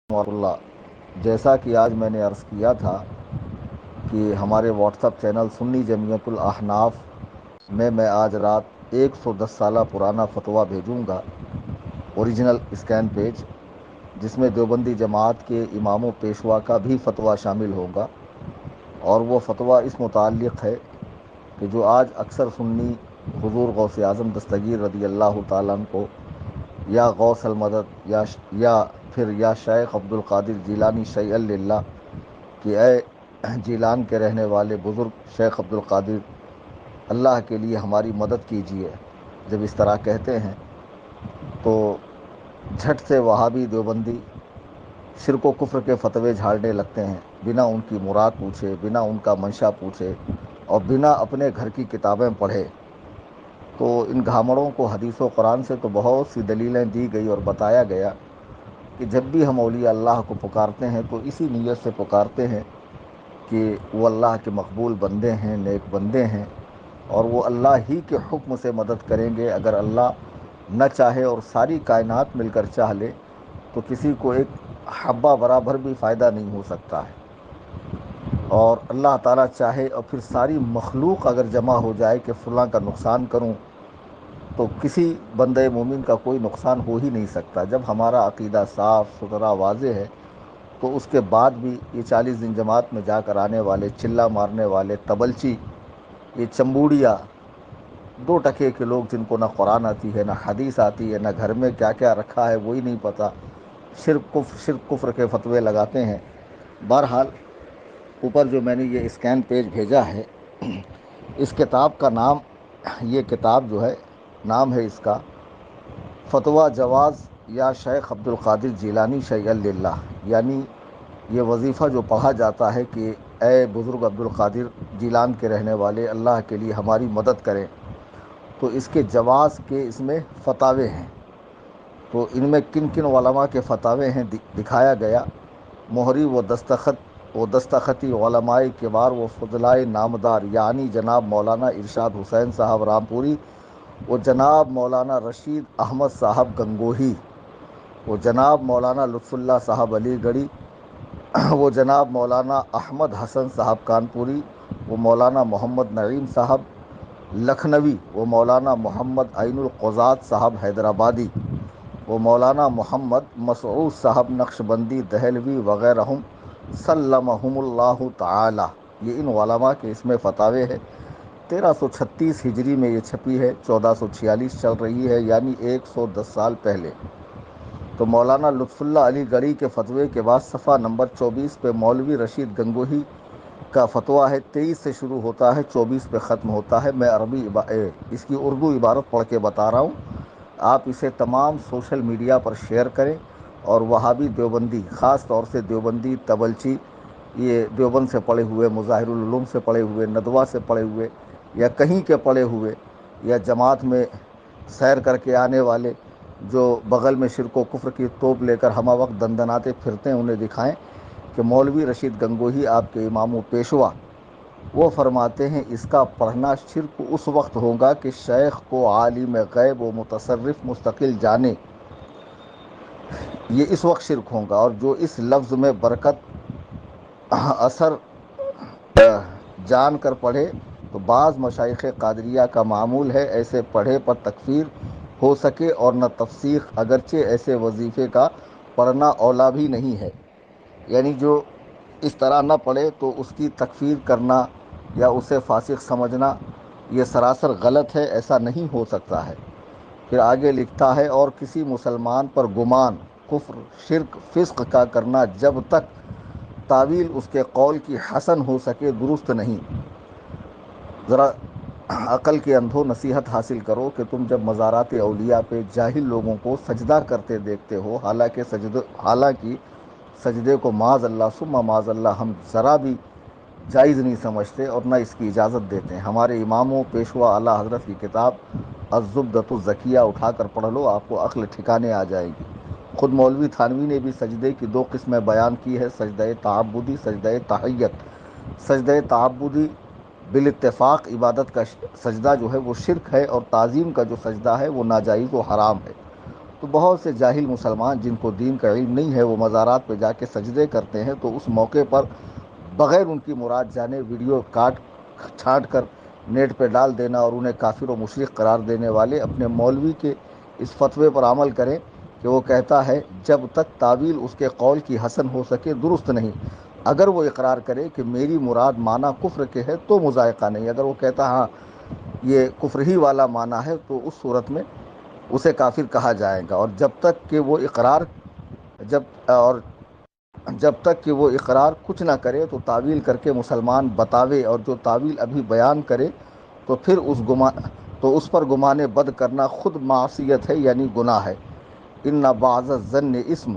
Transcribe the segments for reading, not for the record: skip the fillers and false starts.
اللہ جیسا کہ آج میں نے عرض کیا تھا کہ ہمارے واٹس اپ چینل سنی جمعیت الاحناف میں آج رات 110 سالہ پرانا فتویٰ بھیجوں گا، اوریجنل اسکین پیج، جس میں دیوبندی جماعت کے امام و پیشوا کا بھی فتویٰ شامل ہوگا، اور وہ فتویٰ اس متعلق ہے کہ جو آج اکثر سنی حضور غوث اعظم دستگیر رضی اللہ تعالیٰ عنہ کو یا غوث المدد یا پھر یا شیخ عبد القادر جیلانی شیء اللہ کہ اے جیلان کے رہنے والے بزرگ شیخ عبد القادر، اللہ کے لیے ہماری مدد کیجیے، جب اس طرح کہتے ہیں تو جھٹ سے وہابی دیوبندی شرک و کفر کے فتوے جھاڑنے لگتے ہیں، بنا ان کی مراد پوچھے، بنا ان کا منشا پوچھے، اور بنا اپنے گھر کی کتابیں پڑھے۔ تو ان گھامڑوں کو حدیث و قرآن سے تو بہت سی دلیلیں دی گئی اور بتایا گیا کہ جب بھی ہم اولیاء اللہ کو پکارتے ہیں تو اسی نیت سے پکارتے ہیں کہ وہ اللہ کے مقبول بندے ہیں، نیک بندے ہیں، اور وہ اللہ ہی کے حکم سے مدد کریں گے۔ اگر اللہ نہ چاہے اور ساری کائنات مل کر چاہ لے تو کسی کو ایک حبہ برابر بھی فائدہ نہیں ہو سکتا ہے، اور اللہ تعالیٰ چاہے اور پھر ساری مخلوق اگر جمع ہو جائے کہ فلاں کا نقصان کروں تو کسی بندے مومن کا کوئی نقصان ہو ہی نہیں سکتا۔ جب ہمارا عقیدہ صاف ستھرا واضح ہے تو اس کے بعد بھی یہ 40 دن جماعت میں جا کر آنے والے، چلہ مارنے والے، تبلچی، یہ چمبوڑیا، 2 ٹکے کے لوگ جن کو نہ قرآن آتی ہے، نہ حدیث آتی ہے، نہ گھر میں کیا کیا رکھا ہے وہی نہیں پتہ، شرک کفر کے فتوے لگاتے ہیں۔ بہرحال اوپر جو میں نے یہ اسکین پیج بھیجا ہے، اس کتاب کا نام، یہ کتاب جو ہے نام ہے اس کا فتویٰ جواز یا شیخ عبد القادر جیلانی شیء اللہ، یعنی یہ وظیفہ جو پڑھا جاتا ہے کہ اے بزرگ عبد القادر جیلان کے رہنے والے، اللہ کے لیے ہماری مدد کریں، تو اس کے جواز کے اس میں فتاوے ہیں۔ تو ان میں کن کن علماء کے فتاوے ہیں دکھایا گیا۔ مہری و دستخطی علماء کبار و فضلائے نامدار، یعنی جناب مولانا ارشاد حسین صاحب رامپوری، وہ جناب مولانا رشید احمد صاحب گنگوہی، وہ جناب مولانا لطف اللہ صاحب علی گڑھی، وہ جناب مولانا احمد حسن صاحب کانپوری، وہ مولانا محمد نعیم صاحب لکھنوی، وہ مولانا محمد عین القضات صاحب حیدرآبادی، وہ مولانا محمد مسعود صاحب نقشبندی دہلوی وغیرہ سلمہم اللہ تعالی، یہ ان علماء کے اس میں فتاوے ہے۔ 1336 ہجری میں یہ چھپی ہے، 1446 چل رہی ہے، یعنی 110 سال پہلے۔ تو مولانا لطف اللہ علی گڑھی کے فتوے کے بعد صفحہ نمبر 24 پہ مولوی رشید گنگوہی کا فتویٰ ہے، 23 سے شروع ہوتا ہے، 24 پہ ختم ہوتا ہے۔ میں اس کی اردو عبارت پڑھ کے بتا رہا ہوں، آپ اسے تمام سوشل میڈیا پر شیئر کریں، اور وہابی دیوبندی، خاص طور سے دیوبندی تبلچی، یہ دیوبند سے پڑھے ہوئے، مظاہر العلوم سے پڑھے ہوئے، ندوہ سے پڑھے ہوئے، یا کہیں کے پڑھے ہوئے، یا جماعت میں سیر کر کے آنے والے جو بغل میں شرک و کفر کی توپ لے کر ہمہ وقت دندناتے پھرتے ہیں، انہیں دکھائیں کہ مولوی رشید گنگوہی آپ کے امام و پیشوا، وہ فرماتے ہیں اس کا پڑھنا شرک اس وقت ہوگا کہ شیخ کو عالم غیب و متصرف مستقل جانے، یہ اس وقت شرک ہوگا، اور جو اس لفظ میں برکت اثر جان کر پڑھے تو بعض مشائخ قادریہ کا معمول ہے ایسے پڑھے پر تکفیر ہو سکے اور نہ تفسیق، اگرچہ ایسے وظیفے کا پڑھنا اولا بھی نہیں ہے، یعنی جو اس طرح نہ پڑھے تو اس کی تکفیر کرنا یا اسے فاسق سمجھنا یہ سراسر غلط ہے، ایسا نہیں ہو سکتا ہے۔ پھر آگے لکھتا ہے، اور کسی مسلمان پر گمان، کفر، شرک، فسق کا کرنا جب تک تعویل اس کے قول کی حسن ہو سکے درست نہیں۔ ذرا عقل کے اندھو نصیحت حاصل کرو کہ تم جب مزارات اولیاء پہ جاہل لوگوں کو سجدہ کرتے دیکھتے ہو، حالانکہ سجدے کو معاذ اللہ ثم معاذ اللہ ہم ذرا بھی جائز نہیں سمجھتے اور نہ اس کی اجازت دیتے ہیں۔ ہمارے اماموں پیشوا اعلیٰ حضرت کی کتاب الزبدۃ الزکیہ اٹھا کر پڑھ لو، آپ کو عقل ٹھکانے آ جائے گی۔ خود مولوی تھانوی نے بھی سجدے کی 2 قسمیں بیان کی ہے، سجدہ تعبدی، سجدہ تحیت۔ سجدہ تعبدی بالاتفاق عبادت کا سجدہ جو ہے وہ شرک ہے، اور تعظیم کا جو سجدہ ہے وہ ناجائز و حرام ہے، تو بہت سے جاہل مسلمان جن کو دین کا علم نہیں ہے وہ مزارات پہ جا کے سجدے کرتے ہیں، تو اس موقع پر بغیر ان کی مراد جانے ویڈیو کاٹ چھانٹ کر نیٹ پہ ڈال دینا اور انہیں کافر و مشرک قرار دینے والے اپنے مولوی کے اس فتوے پر عمل کریں کہ وہ کہتا ہے جب تک تعویل اس کے قول کی حسن ہو سکے درست نہیں۔ اگر وہ اقرار کرے کہ میری مراد معنی کفر کے ہے تو مذائقہ نہیں، اگر وہ کہتا ہاں یہ کفر ہی والا معنی ہے تو اس صورت میں اسے کافر کہا جائے گا، اور جب اور جب تک کہ وہ اقرار کچھ نہ کرے تو تعویل کر کے مسلمان بتاوے، اور جو تعویل ابھی بیان کرے تو پھر اس پر گمان بد کرنا خود معصیت ہے، یعنی گناہ ہے۔ ان بعض الظن اسم،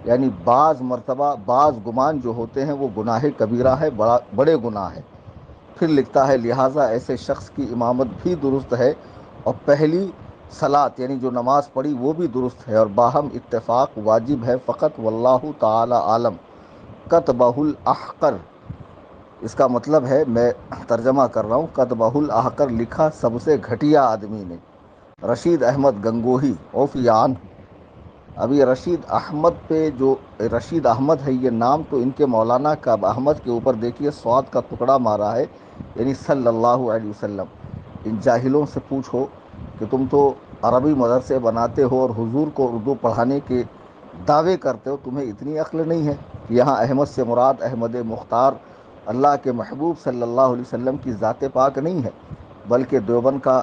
یعنی بعض مرتبہ بعض گمان جو ہوتے ہیں وہ گناہ کبیرہ ہے، بڑے گناہ ہے۔ پھر لکھتا ہے لہٰذا ایسے شخص کی امامت بھی درست ہے اور پہلی صلات یعنی جو نماز پڑھی وہ بھی درست ہے اور باہم اتفاق واجب ہے فقط، واللہ تعالی عالم۔ کتبہ الاحقر، اس کا مطلب ہے، میں ترجمہ کر رہا ہوں، کتبہ الاحقر لکھا سب سے گھٹیا آدمی نے، رشید احمد گنگوہی اوفیان۔ ابھی رشید احمد پہ جو رشید احمد ہے یہ نام، تو ان کے مولانا کا احمد کے اوپر دیکھیے سواد کا ٹکڑا مارا ہے، یعنی صلی اللہ علیہ وسلم۔ ان جاہلوں سے پوچھو کہ تم تو عربی مدرسے بناتے ہو اور حضور کو اردو پڑھانے کے دعوے کرتے ہو، تمہیں اتنی عقل نہیں ہے کہ یہاں احمد سے مراد احمد مختار اللہ کے محبوب صلی اللہ علیہ وسلم کی ذات پاک نہیں ہے، بلکہ دیوبند کا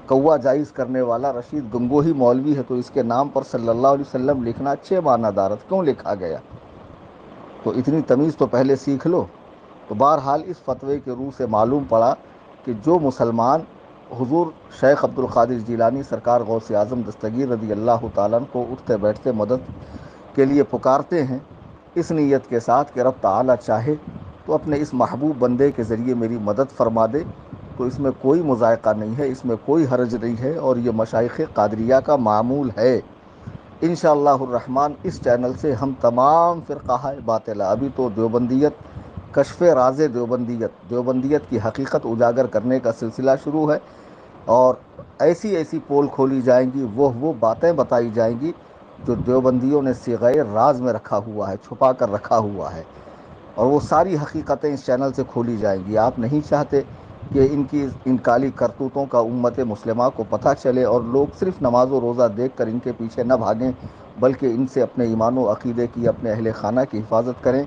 کوا جائز کرنے والا رشید گنگوہی مولوی ہے، تو اس کے نام پر صلی اللہ علیہ وسلم لکھنا اچھے معنی دارت کیوں لکھا گیا؟ تو اتنی تمیز تو پہلے سیکھ لو۔ تو بہرحال اس فتوے کے روح سے معلوم پڑا کہ جو مسلمان حضور شیخ عبد القادر جیلانی سرکار غوث اعظم دستگیر رضی اللہ تعالیٰ کو اٹھتے بیٹھتے مدد کے لیے پکارتے ہیں اس نیت کے ساتھ کہ رب تعالیٰ چاہے تو اپنے اس محبوب بندے کے ذریعے میری مدد فرما دے، تو اس میں کوئی مذائقہ نہیں ہے، اس میں کوئی حرج نہیں ہے، اور یہ مشائخ قادریہ کا معمول ہے۔ انشاءاللہ الرحمن اس چینل سے ہم تمام فرقہ باطلہ، ابھی تو دیوبندیت کشف راز دیوبندیت کی حقیقت اجاگر کرنے کا سلسلہ شروع ہے، اور ایسی ایسی پول کھولی جائیں گی، وہ باتیں بتائی جائیں گی جو دیوبندیوں نے صیغہ راز میں رکھا ہوا ہے، چھپا کر رکھا ہوا ہے، اور وہ ساری حقیقتیں اس چینل سے کھولی جائیں گی۔ آپ نہیں چاہتے کہ ان کالی کرتوتوں کا امت مسلمہ کو پتہ چلے اور لوگ صرف نماز و روزہ دیکھ کر ان کے پیچھے نہ بھاگیں، بلکہ ان سے اپنے ایمان و عقیدے کی، اپنے اہل خانہ کی حفاظت کریں،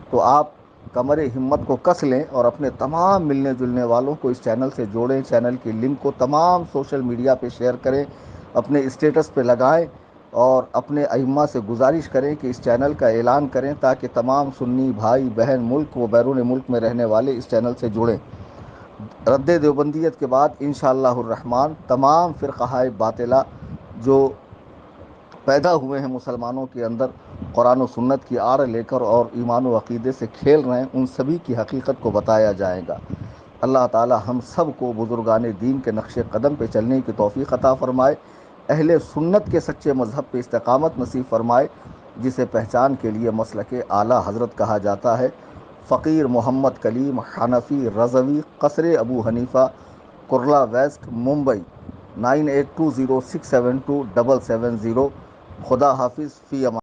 تو آپ کمر ہمت کو کس لیں اور اپنے تمام ملنے جلنے والوں کو اس چینل سے جوڑیں، چینل کی لنک کو تمام سوشل میڈیا پہ شیئر کریں، اپنے اسٹیٹس پہ لگائیں، اور اپنے ائمہ سے گزارش کریں کہ اس چینل کا اعلان کریں تاکہ تمام سنی بھائی بہن ملک و بیرون ملک میں رہنے والے اس چینل سے جڑیں۔ رد دیوبندیت کے بعد انشاءاللہ الرحمن تمام فرقہ باطلہ جو پیدا ہوئے ہیں مسلمانوں کے اندر قرآن و سنت کی آڑ لے کر اور ایمان و عقیدے سے کھیل رہے ہیں، ان سبھی کی حقیقت کو بتایا جائے گا۔ اللہ تعالی ہم سب کو بزرگان دین کے نقش قدم پہ چلنے کی توفیق عطا فرمائے، اہل سنت کے سچے مذہب پہ استقامت نصیب فرمائے، جسے پہچان کے لیے مسلک اعلیٰ حضرت کہا جاتا ہے۔ فقیر محمد کلیم حنفی رضوی، قصر ابو حنیفہ، کرلا ویسٹ، ممبئی 9820672770۔ خدا حافظ، فی امان۔